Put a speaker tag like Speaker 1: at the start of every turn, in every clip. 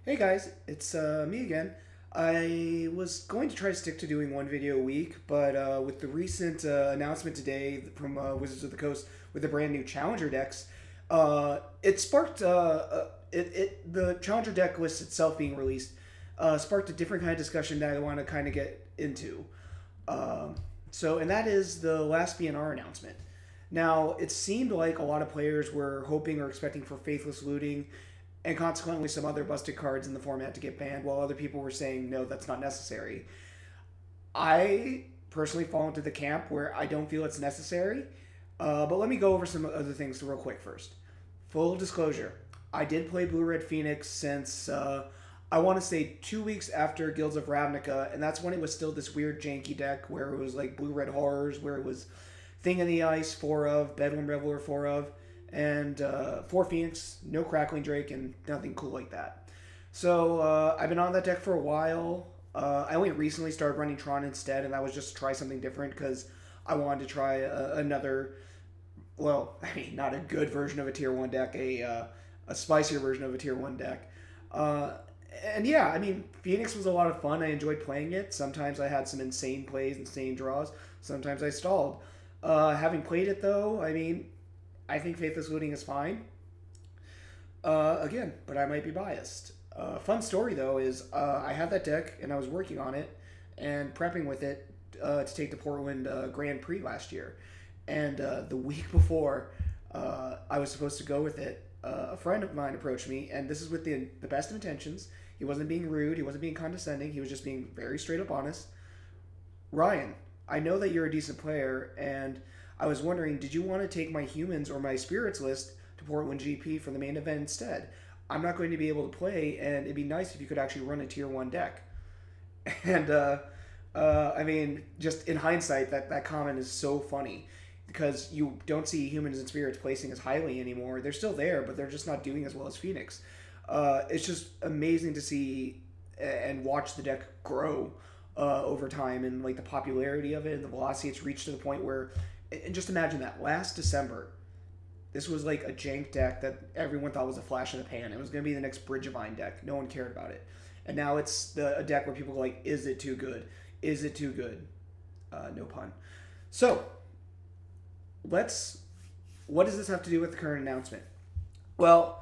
Speaker 1: Hey guys, it's me again. I was going to try to stick to doing one video a week, but with the recent announcement today from Wizards of the Coast with the brand new Challenger decks, it sparked the Challenger deck list itself being released sparked a different kind of discussion that I want to kind of get into. And that is the last BNR announcement. Now, it seemed like a lot of players were hoping or expecting for Faithless looting and consequently some other busted cards in the format to get banned, while other people were saying, no, that's not necessary. I personally fall into the camp where I don't feel it's necessary, but let me go over some other things real quick first. Full disclosure, I did play Blue Red Phoenix since, I want to say 2 weeks after Guilds of Ravnica, and that's when it was still this weird janky deck where it was like Blue Red Horrors, where it was Thing in the Ice, 4 of, Bedlam Reveler, 4 of, and 4 Phoenix, no Crackling Drake, and nothing cool like that. So I've been on that deck for a while. I only recently started running Tron instead, and that was just to try something different because I wanted to try another, well, I mean, not a good version of a Tier 1 deck, a spicier version of a Tier 1 deck. And yeah, I mean, Phoenix was a lot of fun. I enjoyed playing it. Sometimes I had some insane plays, insane draws. Sometimes I stalled. Having played it, though, I mean, I think Faithless looting is fine. Again, but I might be biased. Fun story, though, is I had that deck, and I was working on it and prepping with it to take the Portland Grand Prix last year. And the week before I was supposed to go with it, a friend of mine approached me, and this is with the best of intentions. He wasn't being rude. He wasn't being condescending. He was just being very straight up honest. Ryan, I know that you're a decent player, and I was wondering, did you want to take my humans or my spirits list to Portland GP for the main event instead? I'm not going to be able to play, and it'd be nice if you could actually run a tier 1 deck. And, I mean, just in hindsight, that comment is so funny because you don't see humans and spirits placing as highly anymore. They're still there, but they're just not doing as well as Phoenix. It's just amazing to see and watch the deck grow over time, and like the popularity of it and the velocity it's reached to the point where, and just imagine that last December, this was like a jank deck that everyone thought was a flash in the pan. It was going to be the next Bridgevine deck. No one cared about it. And now it's a deck where people go like, is it too good? Is it too good? No pun. So, what does this have to do with the current announcement? Well,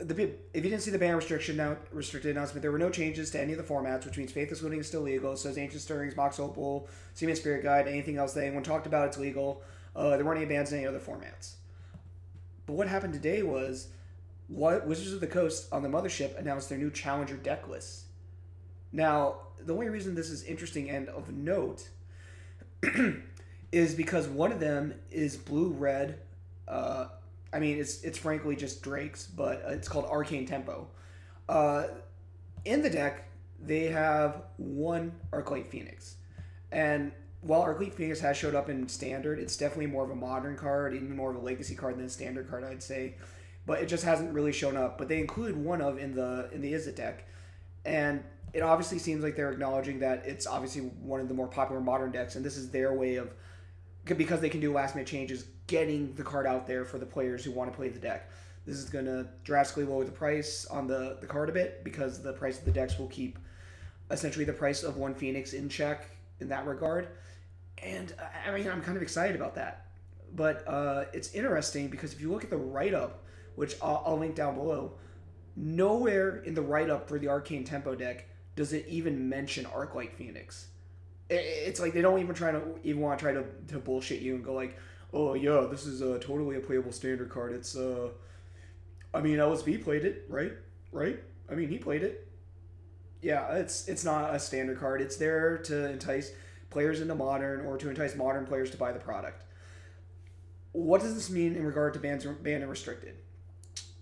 Speaker 1: if you didn't see the ban restricted announcement, there were no changes to any of the formats, which means Faithless looting is still legal. So is Ancient Stirrings, Mox Opal, Seaman Spirit Guide, anything else that anyone talked about, it's legal. There weren't any bans in any other formats. But what happened today was Wizards of the Coast on the Mothership announced their new Challenger deck lists. Now, the only reason this is interesting and of note is because one of them is blue-red. I mean, it's frankly just Drake's, but it's called Arcane Tempo. In the deck, they have one Arclight Phoenix. And while Arclight Phoenix has showed up in Standard, it's definitely more of a modern card, even more of a legacy card than a Standard card, I'd say. But it just hasn't really shown up. But they included one of in the Izzet deck. And it obviously seems like they're acknowledging that it's obviously one of the more popular modern decks, and this is their way of, because they can do last-minute changes, getting the card out there for the players who want to play the deck. This is going to drastically lower the price on the card a bit, because the price of the decks will keep essentially the price of one Phoenix in check in that regard. And, I mean, I'm kind of excited about that. But it's interesting, because if you look at the write-up, which I'll link down below, nowhere in the write-up for the Arcane Tempo deck does it even mention Arclight Phoenix. It's like they don't even want to try to bullshit you and go like, oh yeah, this is totally a playable Standard card. It's I mean, LSV played it, right? I mean, he played it. Yeah, it's not a Standard card. It's there to entice players into Modern, or to entice Modern players to buy the product. What does this mean in regard to banned and restricted?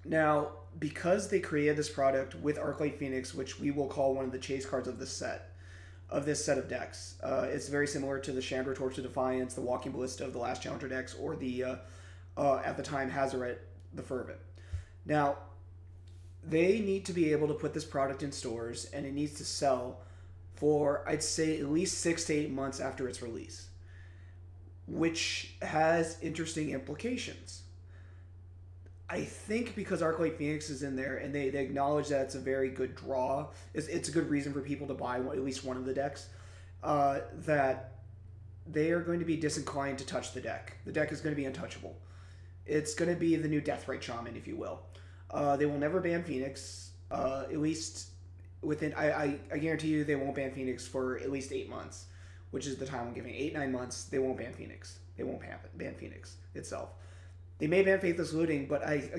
Speaker 1: Now, because they created this product with Arclight Phoenix, which we will call one of the chase cards of this set of decks, it's very similar to the Chandra Torch of Defiance, the Walking Ballista of the last Challenger decks, or the at the time Hazaret the Fervent. Now, they need to be able to put this product in stores, and it needs to sell for, I'd say, at least 6 to 8 months after its release, which has interesting implications. I think because Arclight Phoenix is in there and they acknowledge that it's a very good draw, it's a good reason for people to buy at least one of the decks, that they are going to be disinclined to touch the deck. The deck is going to be untouchable. It's going to be the new Deathrite Shaman, if you will. They will never ban Phoenix, at least within... I guarantee you they won't ban Phoenix for at least 8 months, which is the time I'm giving. 8-9 months, they won't ban Phoenix. They won't ban Phoenix itself. They may ban Faithless Looting, but I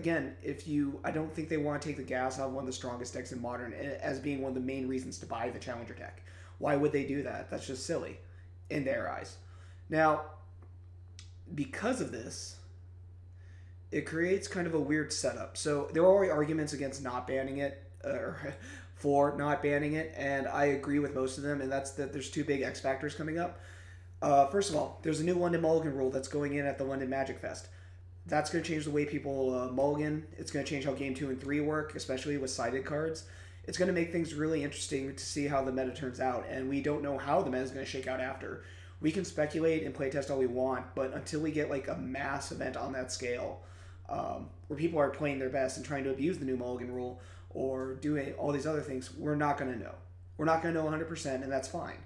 Speaker 1: don't think they want to take the gas out of one of the strongest decks in Modern as being one of the main reasons to buy the Challenger deck. Why would they do that? That's just silly in their eyes. Now, because of this, it creates kind of a weird setup. So there are already arguments against not banning it, or for not banning it, and I agree with most of them, and that's that there's 2 big X factors coming up. First of all, there's a new London Mulligan rule that's going in at the London Magic Fest. That's going to change the way people mulligan. It's going to change how Game 2 and 3 work, especially with sided cards. It's going to make things really interesting to see how the meta turns out, and we don't know how the meta is going to shake out after. We can speculate and playtest all we want, but until we get like a mass event on that scale, where people are playing their best and trying to abuse the new mulligan rule or doing all these other things, we're not going to know. We're not going to know 100%, and that's fine.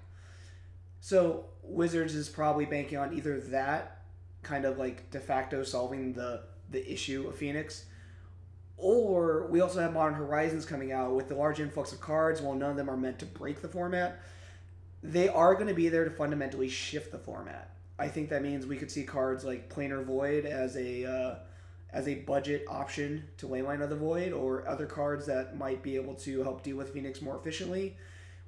Speaker 1: So Wizards is probably banking on either that, kind of like de facto solving the issue of Phoenix, or we also have Modern Horizons coming out with the large influx of cards. While none of them are meant to break the format, they are going to be there to fundamentally shift the format. I think that means we could see cards like Planar Void as a budget option to Leyline of the Void, or other cards that might be able to help deal with Phoenix more efficiently,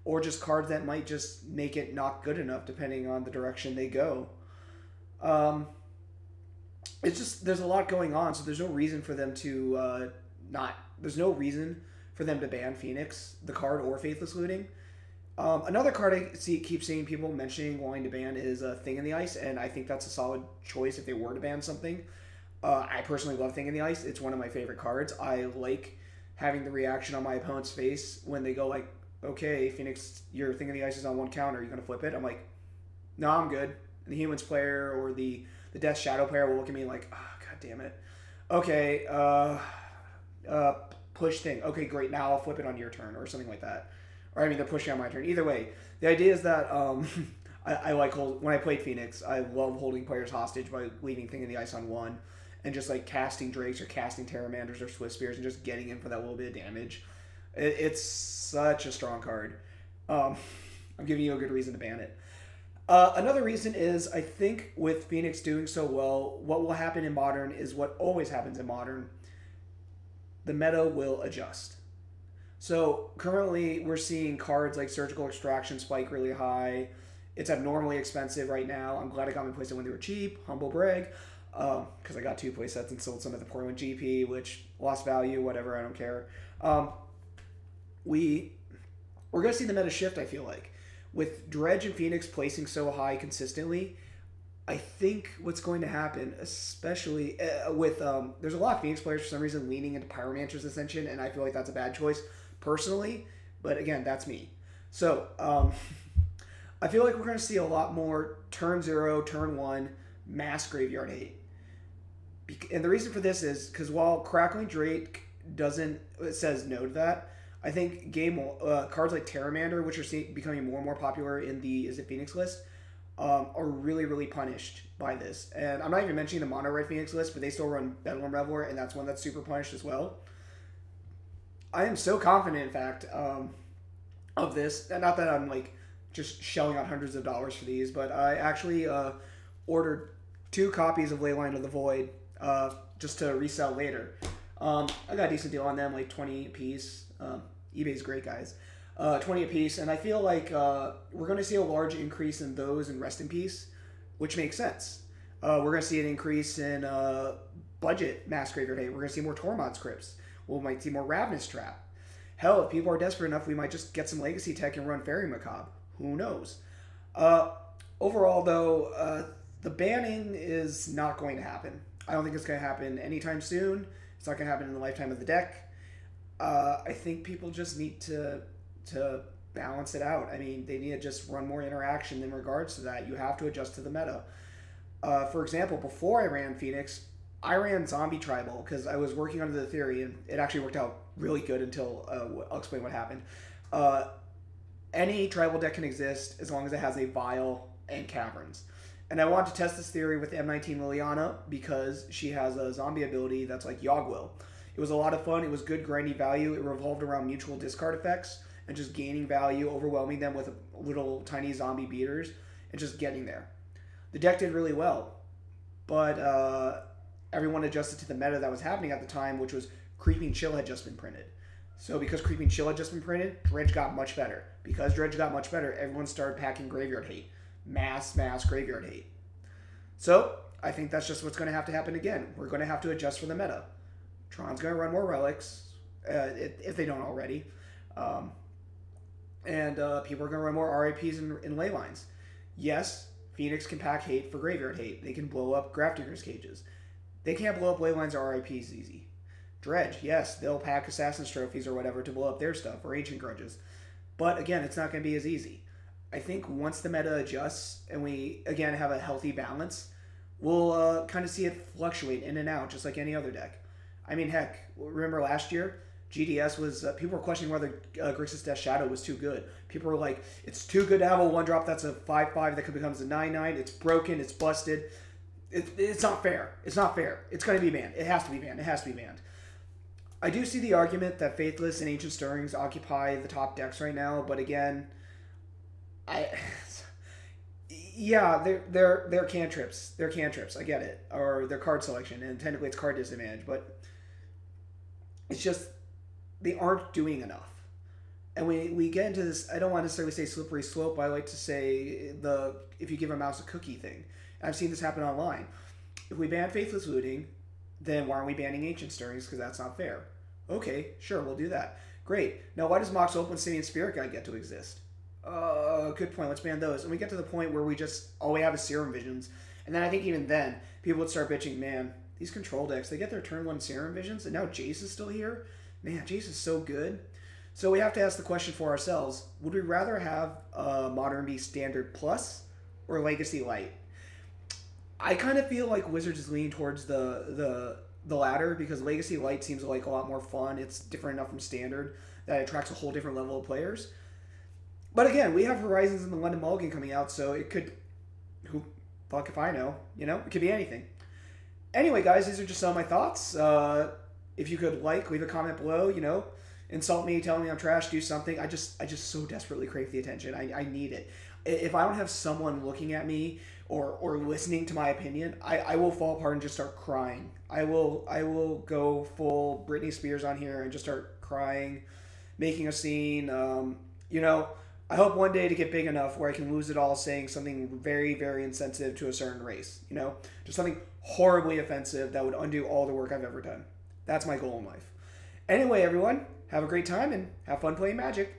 Speaker 1: or just cards that might just make it not good enough depending on the direction they go. It's just, there's a lot going on, so there's no reason for them to there's no reason for them to ban Phoenix, the card, or Faithless Looting. Another card I keep seeing people mentioning wanting to ban is Thing in the Ice, and I think that's a solid choice if they were to ban something. I personally love Thing in the Ice. It's one of my favorite cards. I like having the reaction on my opponent's face when they go like, okay, Phoenix, your Thing in the Ice is on 1 counter, are you going to flip it? I'm like, no, I'm good. And the Humans player or the Death Shadow player will look at me like, oh, god damn it. Okay, push Thing. Okay, great, now I'll flip it on your turn, or something like that. Or, I mean, they're pushing on my turn. Either way, the idea is that I like, when I played Phoenix, I love holding players hostage by leaving Thing in the Ice on 1, and just, like, casting Drakes or casting Terramanders or Swift Spears and just getting in for that little bit of damage. It's such a strong card. I'm giving you a good reason to ban it. Another reason is, I think with Phoenix doing so well, what will happen in Modern is what always happens in Modern. The meta will adjust. So currently we're seeing cards like Surgical Extraction spike really high. It's abnormally expensive right now. I'm glad I got my playset when they were cheap. Humble brag. Because I got 2 playsets and sold some at the Portland GP, which lost value, whatever, I don't care. We're going to see the meta shift, I feel like. With Dredge and Phoenix placing so high consistently, I think what's going to happen, especially with... there's a lot of Phoenix players for some reason leaning into Pyromancer's Ascension, and I feel like that's a bad choice personally. But again, that's me. So, I feel like we're going to see a lot more turn 0, turn 1, mass graveyard hate. And the reason for this is because while Crackling Drake says no to that, I think cards like Terramander, which are becoming more and more popular in the Phoenix list, are really, really punished by this. And I'm not even mentioning the Mono Red Phoenix list, but they still run Bedlam Reveler, and that's one that's super punished as well. I am so confident, in fact, of this. Not that I'm like just shelling out hundreds of dollars for these, but I actually ordered 2 copies of Leyline of the Void just to resell later. I got a decent deal on them, like 20 a piece. eBay's great, guys. 20 a piece, and I feel like we're going to see a large increase in those in Rest in Peace, which makes sense. We're going to see an increase in budget Mass Graveyard Hate. We're going to see more Tormod scripts. We might see more Ravenous Trap. Hell, if people are desperate enough, we might just get some Legacy tech and run Fairy Macabre. Who knows? Overall, though, the banning is not going to happen. I don't think it's going to happen anytime soon. It's not going to happen in the lifetime of the deck. I think people just need to balance it out. I mean, they need to just run more interaction in regards to that. You have to adjust to the meta. For example, before I ran Phoenix, I ran zombie tribal because I was working under the theory, and it actually worked out really good until I'll explain what happened. Uh, any tribal deck can exist as long as it has a vial and caverns. And I wanted to test this theory with M19 Liliana because she has a zombie ability that's like Yogwill. It was a lot of fun. It was good grindy value. It revolved around mutual discard effects and just gaining value, overwhelming them with little tiny zombie beaters, and just getting there. The deck did really well, but everyone adjusted to the meta that was happening at the time, which was Creeping Chill had just been printed. So because Creeping Chill had just been printed, Dredge got much better. Because Dredge got much better, everyone started packing Graveyard Hate. Mass Graveyard Hate. So I think that's just what's going to have to happen again. We're going to have to adjust for the meta. Tron's going to run more relics, if they don't already. And people are going to run more RIPs and ley lines. Yes, Phoenix can pack hate for Graveyard Hate. They can blow up Grafdigger's cages. They can't blow up ley lines or RIPs easy. Dredge, yes, they'll pack Assassin's Trophies or whatever to blow up their stuff, or Ancient Grudges. But again, it's not going to be as easy. I think once the meta adjusts and we, again, have a healthy balance, we'll kind of see it fluctuate in and out, just like any other deck. I mean, heck, remember last year? GDS was, people were questioning whether Grixis Death Shadow was too good. People were like, it's too good to have a 1-drop that's a 5-5 that becomes a 9-9. It's broken, it's busted. It's not fair. It's not fair. It's going to be banned. It has to be banned. It has to be banned. I do see the argument that Faithless and Ancient Stirrings occupy the top decks right now, but again, yeah, they're cantrips. They're cantrips. I get it. Or they're card selection, and technically it's card disadvantage, but it's just they aren't doing enough. And we get into this, I don't want to necessarily say slippery slope, but I like to say if you give a mouse a cookie thing. I've seen this happen online. If we ban Faithless Looting, then why aren't we banning Ancient Stirrings? Because that's not fair. Okay, sure, we'll do that. Great. Now, why does Mox Open City and Spirit Guide get to exist? Good point. Let's ban those. And we get to the point where all we have is Serum Visions. And then I think even then, people would start bitching, man, these control decks, they get their turn 1 Serum Visions, and now Jace is still here? Man, Jace is so good. So we have to ask the question for ourselves, would we rather have Modern be Standard Plus or Legacy Light? I kind of feel like Wizards is leaning towards the latter, because Legacy Light seems like a lot more fun. It's different enough from Standard that it attracts a whole different level of players. But again, we have Horizons and the London Mulligan coming out, so it could, who fuck if I know, it could be anything. Anyway, guys, these are just some of my thoughts. If you could leave a comment below, insult me, tell me I'm trash, do something. I just so desperately crave the attention. I need it. If I don't have someone looking at me or listening to my opinion, I will fall apart and just start crying. I will go full Britney Spears on here and just start crying, making a scene. I hope one day to get big enough where I can lose it all saying something very, very insensitive to a certain race. Just something horribly offensive that would undo all the work I've ever done. That's my goal in life. Anyway, everyone, have a great time and have fun playing Magic.